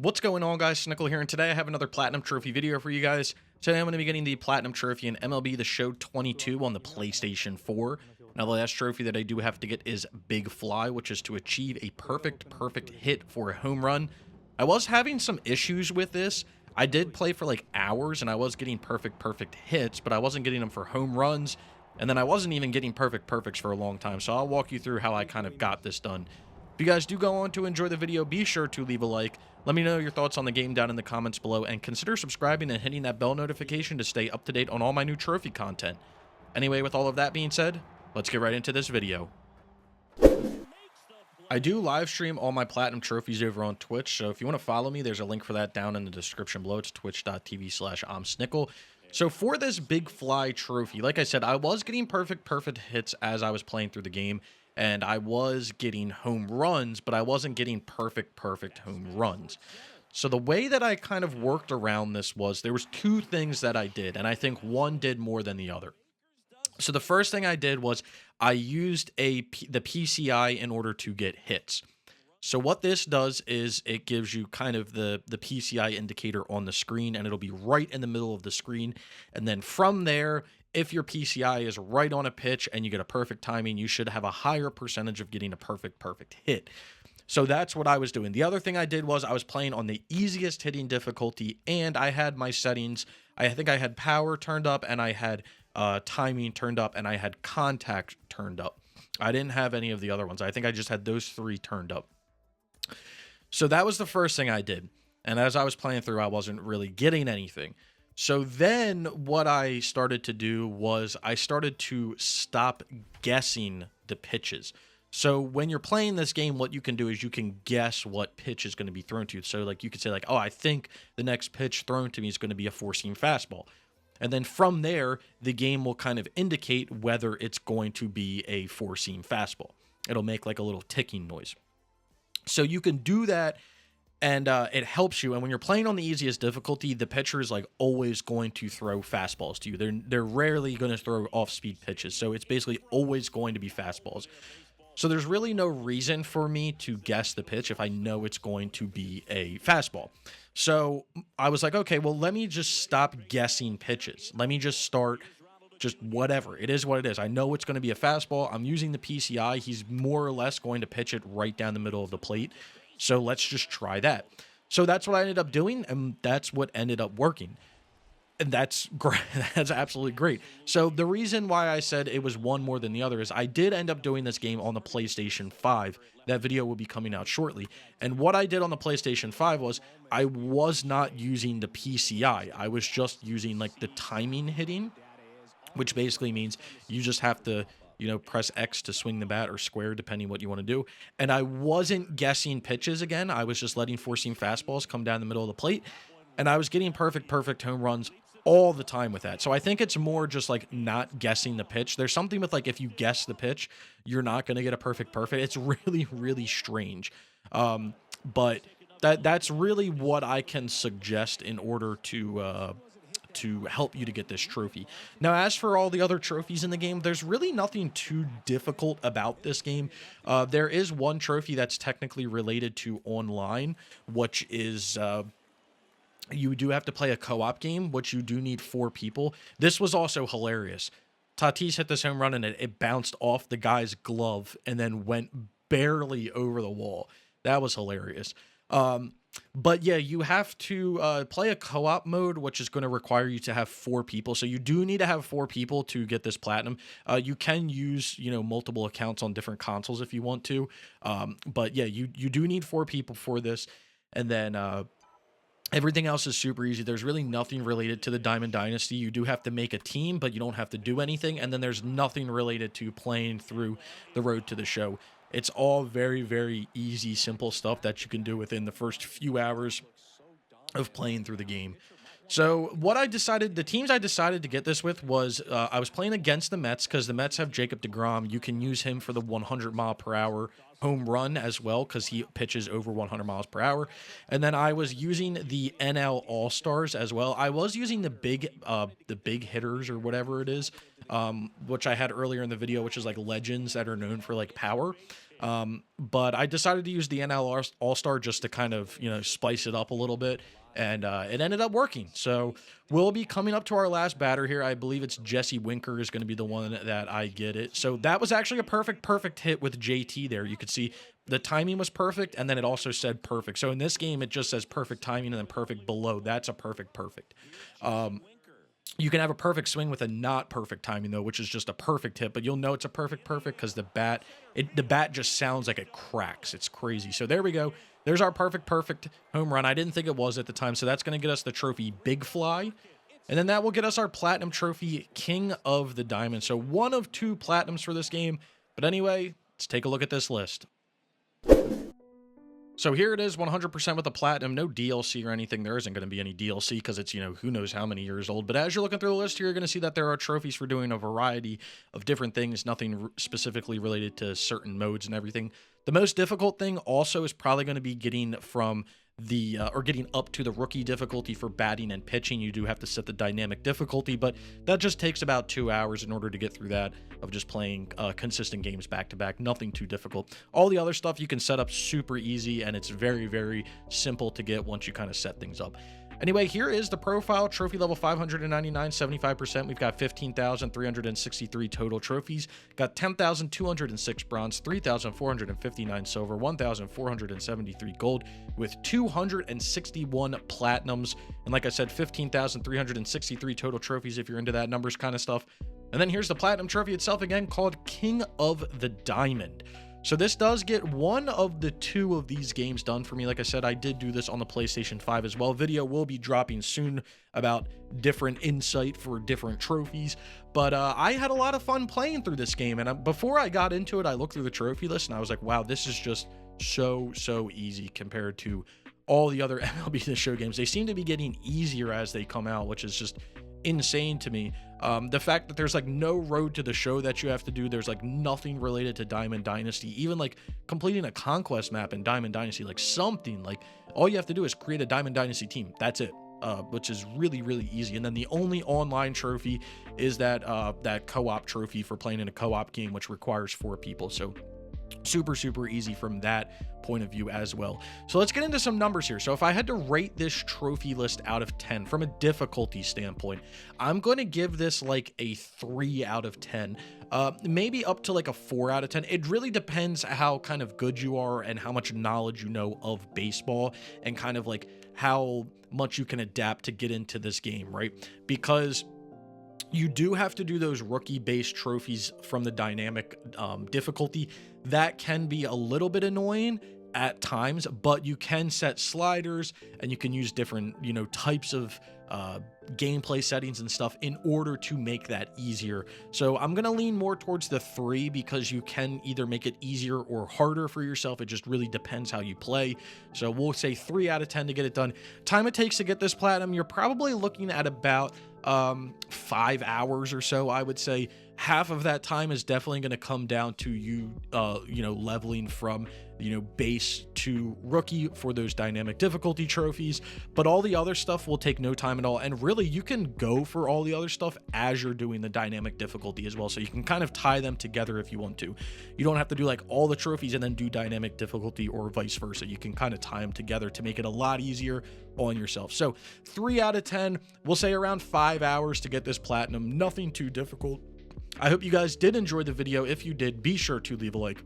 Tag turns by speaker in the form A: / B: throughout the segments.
A: What's going on, guys? Snickel here, and today I have another Platinum Trophy video for you guys. Today I'm going to be getting the Platinum Trophy in MLB The Show 22 on the PlayStation 4. Now, the last trophy that I do have to get is Big Fly, which is to achieve a perfect hit for a home run. I was having some issues with this. I did play for like hours, and I was getting perfect hits, but I wasn't getting them for home runs, and then I wasn't even getting perfects for a long time, so I'll walk you through how I kind of got this done. If you guys do go on to enjoy the video, be sure to leave a like. Let me know your thoughts on the game down in the comments below, and consider subscribing and hitting that bell notification to stay up to date on all my new trophy content. Anyway, with all of that being said, let's get right into this video. I do live stream all my Platinum trophies over on Twitch, so if you want to follow me, there's a link for that down in the description below. It's twitch.tv/I'mSnickel. So for this Big Fly trophy, like I said, I was getting perfect hits as I was playing through the game, and I was getting home runs, but I wasn't getting perfect home runs. So the way that I kind of worked around this was there was two things that I did, and I think one did more than the other. So the first thing I did was I used the PCI in order to get hits. So what this does is it gives you kind of the PCI indicator on the screen, and it'll be right in the middle of the screen. And then from there, if your PCI is right on a pitch and you get a perfect timing, you should have a higher percentage of getting a perfect hit. So that's what I was doing. The other thing I did was I was playing on the easiest hitting difficulty, and I had my settings. I think I had power turned up, and I had timing turned up, and I had contact turned up. I didn't have any of the other ones. I think I just had those three turned up. So that was the first thing I did. And as I was playing through, I wasn't really getting anything. So then what I started to do was I started to stop guessing the pitches. So when you're playing this game, what you can do is you can guess what pitch is going to be thrown to you. So like you could say like, oh, I think the next pitch thrown to me is going to be a four-seam fastball. And then from there, the game will kind of indicate whether it's going to be a four-seam fastball. It'll make like a little ticking noise. So you can do that, and it helps you. And when you're playing on the easiest difficulty, the pitcher is like always going to throw fastballs to you. They're rarely going to throw off-speed pitches. So it's basically always going to be fastballs. So there's really no reason for me to guess the pitch if I know it's going to be a fastball. So I was like, okay, well, let me just stop guessing pitches. Let me just start just whatever. It is what it is. I know it's going to be a fastball. I'm using the PCI. He's more or less going to pitch it right down the middle of the plate. So let's just try that. So that's what I ended up doing, and that's what ended up working. And that's great. That's absolutely great. So the reason why I said it was one more than the other is I did end up doing this game on the PlayStation 5. That video will be coming out shortly. And what I did on the PlayStation 5 was I was not using the PCI. I was just using like the timing hitting, which basically means you just have to, press X to swing the bat or square, depending what you want to do. And I wasn't guessing pitches again. I was just letting four-seam fastballs come down the middle of the plate. And I was getting perfect home runs all the time with that. So I think it's more just like not guessing the pitch. There's something with like if you guess the pitch, you're not going to get a perfect. It's really strange. But that's really what I can suggest in order to help you to get this trophy. Now, as for all the other trophies in the game, there's really nothing too difficult about this game. There is one trophy that's technically related to online, which is you do have to play a co-op game, which you do need 4 people. This was also hilarious. Tatis hit this home run, and it bounced off the guy's glove and then went barely over the wall. That was hilarious. But yeah, you have to play a co-op mode, which is going to require you to have 4 people. So you do need to have 4 people to get this platinum. You can use, multiple accounts on different consoles if you want to. But yeah, you do need 4 people for this. And then everything else is super easy. There's really nothing related to the Diamond Dynasty. You do have to make a team, but you don't have to do anything. And then there's nothing related to playing through the road to the show. It's all very easy, simple stuff that you can do within the first few hours of playing through the game. So what I decided, the teams I decided to get this with was I was playing against the Mets because the Mets have Jacob deGrom. You can use him for the 100-mile-per-hour home run as well because he pitches over 100 miles per hour. And then I was using the NL All Stars as well. I was using the big hitters or whatever it is, which I had earlier in the video, which is like legends that are known for like power. But I decided to use the NL All Star just to kind of, spice it up a little bit. And it ended up working. So we'll be coming up to our last batter here. I believe it's Jesse Winker is going to be the one that I get it. So that was actually a perfect hit with JT there. You could see the timing was perfect, and then it also said perfect. So in this game, it just says perfect timing and then perfect below. That's a perfect. You can have a perfect swing with a not perfect timing, though, which is just a perfect hit. But you'll know it's a perfect because the bat just sounds like it cracks. It's crazy. So there we go. There's our perfect home run. I didn't think it was at the time, so that's going to get us the trophy Big Fly. And then that will get us our platinum trophy King of the Diamond. So 1 of 2 platinums for this game. But anyway, let's take a look at this list. So here it is, 100% with the platinum, no DLC or anything. There isn't going to be any DLC because it's, who knows how many years old. But as you're looking through the list here, you're going to see that there are trophies for doing a variety of different things, nothing specifically related to certain modes and everything. The most difficult thing also is probably going to be getting from the getting up to the rookie difficulty for batting and pitching. You do have to set the dynamic difficulty, but that just takes about 2 hours in order to get through that of just playing consistent games back to back. Nothing too difficult. All the other stuff you can set up super easy, and it's very, very simple to get once you kind of set things up. Anyway, here is the profile. Trophy level 599, 75%. We've got 15,363 total trophies. Got 10,206 bronze, 3,459 silver, 1,473 gold, with 261 platinums. And like I said, 15,363 total trophies if you're into that numbers kind of stuff. And then here's the platinum trophy itself again, called King of the Diamond. So this does get 1 of the 2 of these games done for me. Like I said, I did do this on the PlayStation 5 as well. Video will be dropping soon about different insight for different trophies. But I had a lot of fun playing through this game. And before I got into it, I looked through the trophy list and I was like, wow, this is just so easy compared to all the other MLB The Show games. They seem to be getting easier as they come out, which is just insane to me. The fact that there's like no road to the show that you have to do, there's like nothing related to Diamond Dynasty, even like completing a conquest map in Diamond Dynasty, like something like all you have to do is create a Diamond Dynasty team. That's it. Which is really easy. And then the only online trophy is that co-op trophy for playing in a co-op game, which requires 4 people. So super easy from that point of view as well. So let's get into some numbers here. So if I had to rate this trophy list out of 10 from a difficulty standpoint, I'm going to give this like a 3 out of 10, maybe up to like a 4 out of 10. It really depends how kind of good you are and how much knowledge you know of baseball and kind of like how much you can adapt to get into this game, right? Because you do have to do those rookie-based trophies from the dynamic difficulty. That can be a little bit annoying at times, but you can set sliders and you can use different, types of gameplay settings and stuff in order to make that easier. So I'm going to lean more towards the 3 because you can either make it easier or harder for yourself. It just really depends how you play. So we'll say 3 out of 10 to get it done. Time it takes to get this platinum, you're probably looking at about 5 hours or so. I would say half of that time is definitely going to come down to you leveling from base to rookie for those dynamic difficulty trophies, but all the other stuff will take no time at all. And really, you can go for all the other stuff as you're doing the dynamic difficulty as well, so you can kind of tie them together if you want to. You don't have to do like all the trophies and then do dynamic difficulty or vice versa. You can kind of tie them together to make it a lot easier on yourself. So 3 out of 10, we'll say around 5 hours to get this platinum. Nothing too difficult. I hope you guys did enjoy the video. If you did, be sure to leave a like.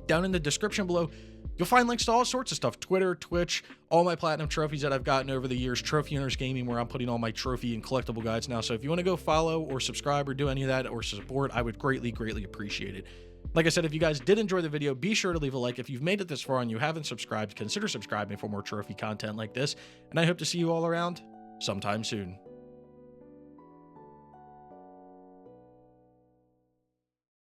A: Down in the description below, you'll find links to all sorts of stuff: Twitter, Twitch, all my platinum trophies that I've gotten over the years, Trophy Owners Gaming, where I'm putting all my trophy and collectible guides now. So if you want to go follow or subscribe or do any of that or support, I would greatly appreciate it. Like I said, if you guys did enjoy the video, be sure to leave a like. If you've made it this far and you haven't subscribed, consider subscribing for more trophy content like this. And I hope to see you all around sometime soon.